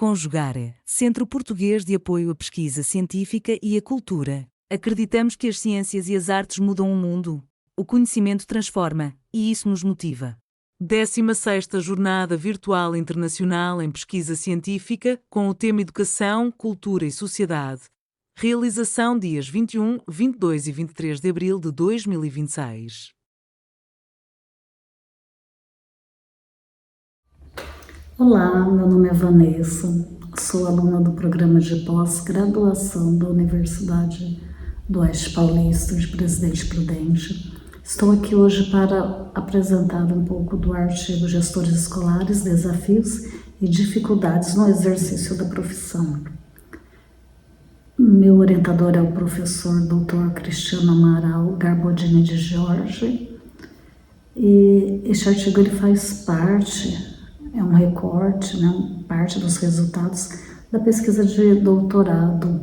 Conjugare, Centro Português de Apoio à Pesquisa Científica e à Cultura. Acreditamos que as ciências e as artes mudam o mundo. O conhecimento transforma, e isso nos motiva. 16ª Jornada Virtual Internacional em Pesquisa Científica, com o tema Educação, Cultura e Sociedade. Realização dias 21, 22 e 23 de abril de 2026. Olá, meu nome é Vanessa, sou aluna do programa de pós-graduação da Universidade do Oeste Paulista de Presidente Prudente. Estou aqui hoje para apresentar um pouco do artigo Gestores Escolares, Desafios e Dificuldades no Exercício da Profissão. Meu orientador é o professor Dr. Cristiano Amaral Garbodini de Jorge, e este artigo ele faz parte, é um recorte, parte dos resultados da pesquisa de doutorado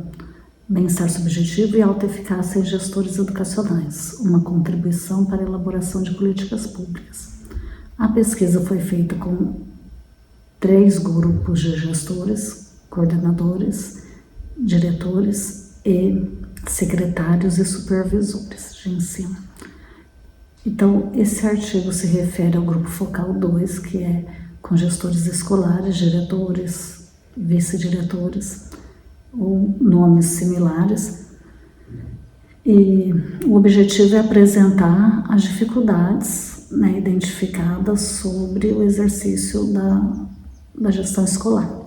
Bem-estar Subjetivo e Alta Eficácia em Gestores Educacionais, uma contribuição para a elaboração de políticas públicas. A pesquisa foi feita com 3 grupos de gestores, coordenadores, diretores e secretários e supervisores de ensino. Então, esse artigo se refere ao grupo focal 2, que é com gestores escolares, diretores, vice-diretores ou nomes similares. E o objetivo é apresentar as dificuldades identificadas sobre o exercício da gestão escolar.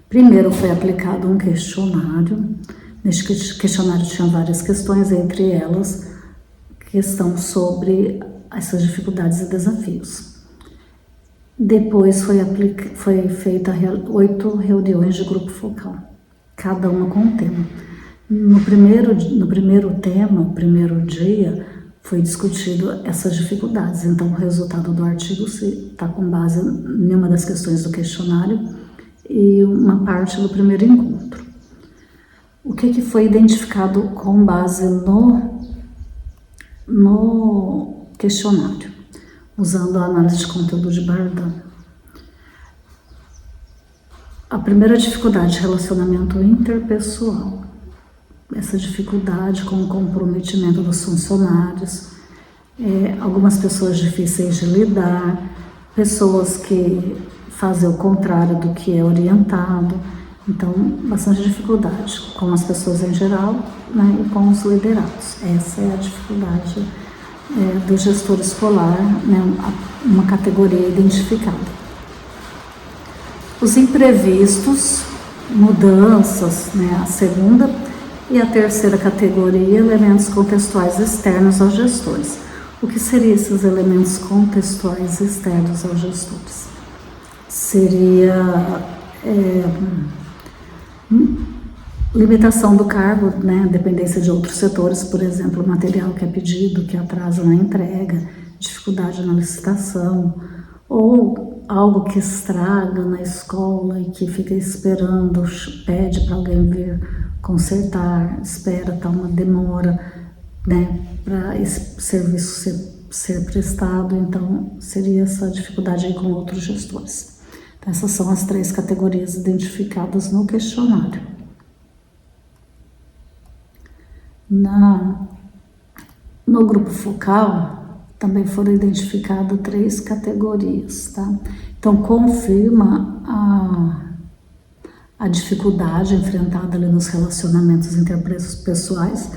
Primeiro foi aplicado um questionário. Neste questionário tinha várias questões, entre elas questão sobre essas dificuldades e desafios. Depois foi feita 8 reuniões de grupo focal, cada uma com um tema. No primeiro dia, foi discutido essas dificuldades. Então, o resultado do artigo está com base em uma das questões do questionário e uma parte do primeiro encontro. O que foi identificado com base no questionário, usando a análise de conteúdo de Bardan? A primeira dificuldade, relacionamento interpessoal. Essa dificuldade com o comprometimento dos funcionários, algumas pessoas difíceis de lidar, pessoas que fazem o contrário do que é orientado. Então, bastante dificuldade com as pessoas em geral, e com os liderados. Essa é a dificuldade do gestor escolar, uma categoria identificada. Os imprevistos, mudanças, a segunda e a terceira categoria, elementos contextuais externos aos gestores. O que seriam esses elementos contextuais externos aos gestores? Seria limitação do cargo, dependência de outros setores, por exemplo, material que é pedido, que atrasa na entrega, dificuldade na licitação, ou algo que estraga na escola e que fica esperando, pede para alguém vir consertar, espera, tá uma demora, para esse serviço ser prestado. Então, seria essa dificuldade aí com outros gestores. Então, essas são as 3 categorias identificadas no questionário. No grupo focal, também foram identificadas 3 categorias, tá? Então, confirma a dificuldade enfrentada ali nos relacionamentos interpessoais,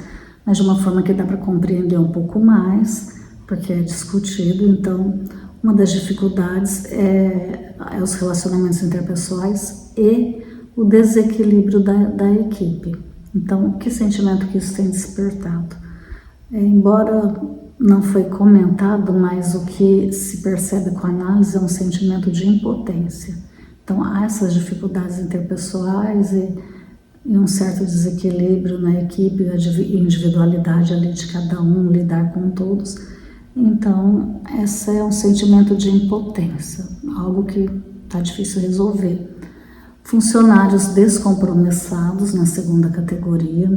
mas de uma forma que dá para compreender um pouco mais, porque é discutido. Então, uma das dificuldades é os relacionamentos interpessoais e o desequilíbrio da equipe. Então, que sentimento que isso tem despertado? Embora não foi comentado, mas o que se percebe com a análise é um sentimento de impotência. Então, há essas dificuldades interpessoais e um certo desequilíbrio na equipe, a individualidade ali de cada um, lidar com todos. Então, esse é um sentimento de impotência, algo que está difícil resolver. Funcionários descompromissados, na segunda categoria,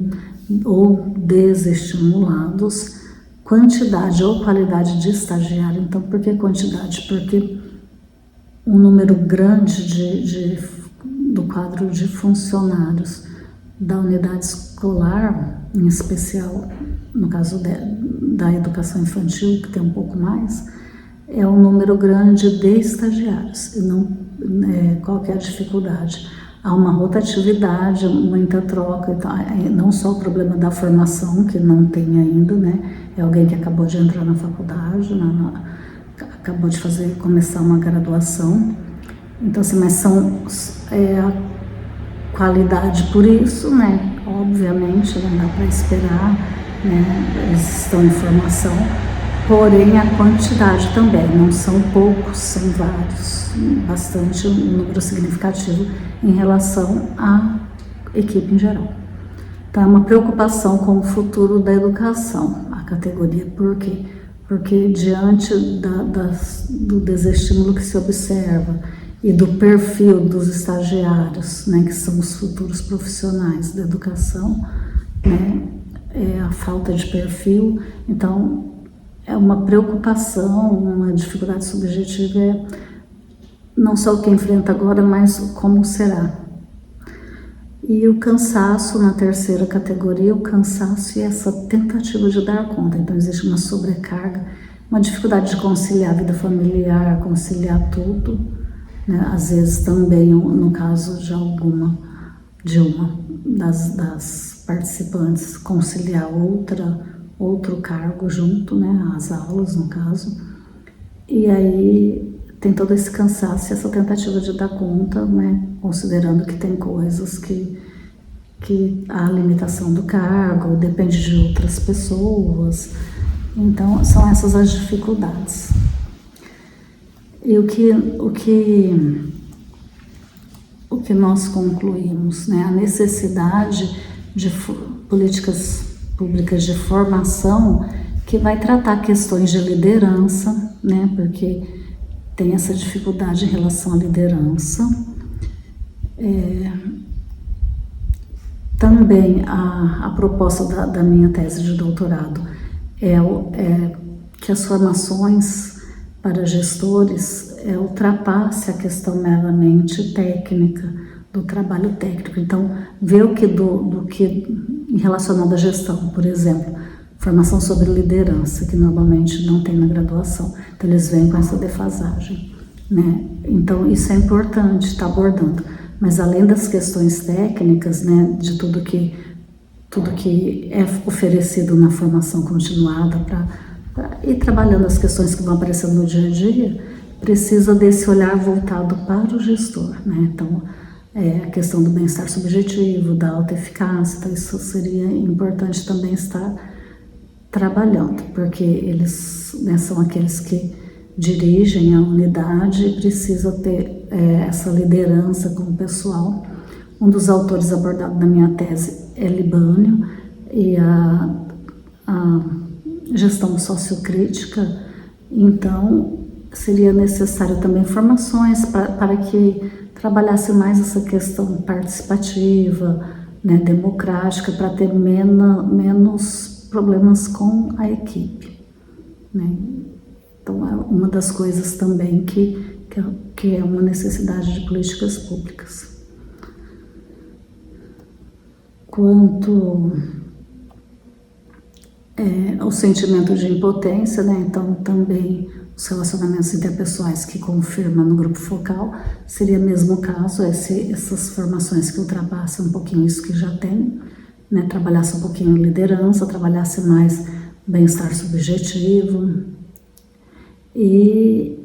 ou desestimulados. Quantidade ou qualidade de estagiário. Então, por que quantidade? Porque um número grande quadro de funcionários da unidade escolar, em especial no caso da educação infantil, que tem um pouco mais, é um número grande de estagiários, e não qualquer dificuldade. Há uma rotatividade, muita troca, então, não só o problema da formação, que não tem ainda, né? É alguém que acabou de entrar na faculdade, acabou de começar uma graduação. Então, assim, mas a qualidade por isso, né? Obviamente, não dá para esperar, né? Eles estão em formação, porém a quantidade também, não são poucos, são vários, bastante, um número significativo em relação à equipe em geral. Então, é uma preocupação com o futuro da educação, a categoria. Por quê? Porque diante do desestímulo que se observa e do perfil dos estagiários, né, que são os futuros profissionais da educação, né, a falta de perfil, então é uma preocupação, uma dificuldade subjetiva, não só o que enfrenta agora, mas como será. E o cansaço, na terceira categoria, o cansaço e essa tentativa de dar conta. Então existe uma sobrecarga, uma dificuldade de conciliar a vida familiar, conciliar tudo, né? Às vezes também, no caso de uma das participantes, conciliar outro cargo junto, né? As aulas, no caso. E aí tem todo esse cansaço e essa tentativa de dar conta, né? Considerando que tem coisas que há limitação do cargo, depende de outras pessoas. Então, são essas as dificuldades. E o que nós concluímos, né? A necessidade de políticas públicas de formação que vai tratar questões de liderança, né? Porque tem essa dificuldade em relação à liderança. Também a proposta da minha tese de doutorado é que as formações para gestores ultrapasse a questão meramente técnica, do trabalho técnico. Então, ver o que relacionado à gestão, por exemplo, formação sobre liderança, que normalmente não tem na graduação. Então, eles vêm com essa defasagem, né? Então, isso é importante estar abordando. Mas, além das questões técnicas, né, de tudo que é oferecido na formação continuada para ir trabalhando as questões que vão aparecendo no dia a dia, precisa desse olhar voltado para o gestor, né? Então, a questão do bem-estar subjetivo, da alta eficácia, então isso seria importante também estar trabalhando, porque eles, né, são aqueles que dirigem a unidade e precisa ter essa liderança com o pessoal. Um dos autores abordado na minha tese é Libânio, e a gestão sociocrítica. Então, seria necessário também formações para que trabalhasse mais essa questão participativa, né, democrática, para ter menos problemas com a equipe, né? Então, é uma das coisas também que é uma necessidade de políticas públicas. Quanto ao sentimento de impotência, né? Então, também os relacionamentos interpessoais que confirma no grupo focal, seria mesmo o caso, essas formações que ultrapassam um pouquinho isso que já tem, né? Trabalhasse um pouquinho liderança, trabalhasse mais bem-estar subjetivo. E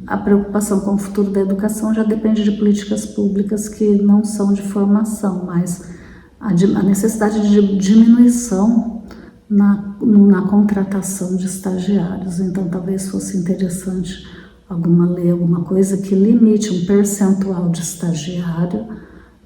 a preocupação com o futuro da educação já depende de políticas públicas que não são de formação, mas a necessidade de diminuição na contratação de estagiários. Então, talvez fosse interessante alguma lei, alguma coisa que limite um percentual de estagiário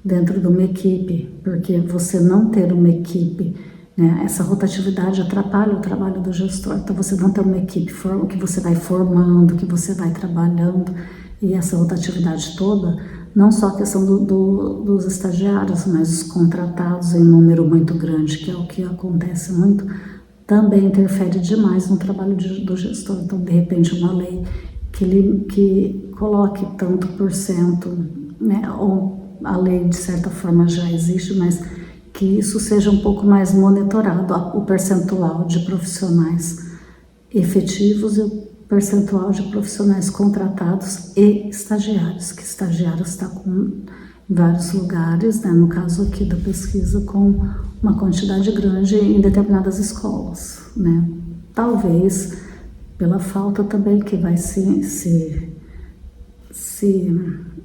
dentro de uma equipe, porque você não ter uma equipe, né, essa rotatividade atrapalha o trabalho do gestor. Então, você não ter uma equipe que você vai formando, que você vai trabalhando, e essa rotatividade toda, não só a questão dos estagiários, mas os contratados em número muito grande, que é o que acontece muito, também interfere demais no trabalho do gestor. Então, de repente, uma lei que coloque tanto por cento, né, ou a lei de certa forma já existe, mas que isso seja um pouco mais monitorado, o percentual de profissionais efetivos e o percentual de profissionais contratados e estagiários, que estagiários está com em vários lugares, né, no caso aqui da pesquisa, com uma quantidade grande em determinadas escolas, né. Talvez pela falta também que vai se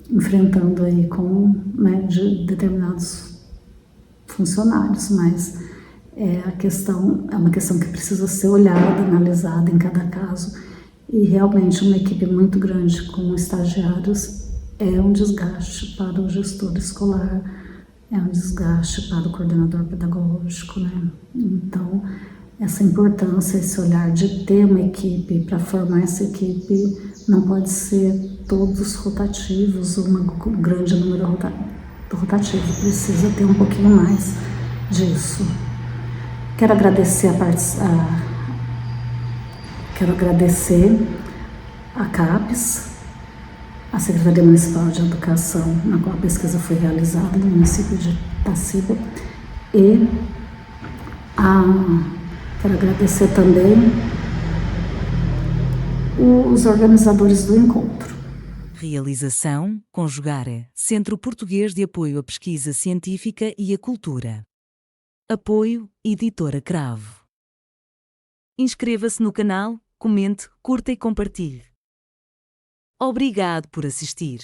enfrentando aí com, né, de determinados funcionários, mas é uma questão que precisa ser olhada, analisada em cada caso, e realmente uma equipe muito grande com estagiários é um desgaste para o gestor escolar, é um desgaste para o coordenador pedagógico, né? Então, essa importância, esse olhar de ter uma equipe, para formar essa equipe, não pode ser todos rotativos ou um grande número rotativo, precisa ter um pouquinho mais disso. Quero agradecer a CAPES, a Secretaria Municipal de Educação, na qual a pesquisa foi realizada no município de Itaciba, e quero agradecer também os organizadores do encontro. Realização: Conjugare, Centro Português de Apoio à Pesquisa Científica e à Cultura. Apoio: Editora Cravo. Inscreva-se no canal, comente, curta e compartilhe. Obrigado por assistir.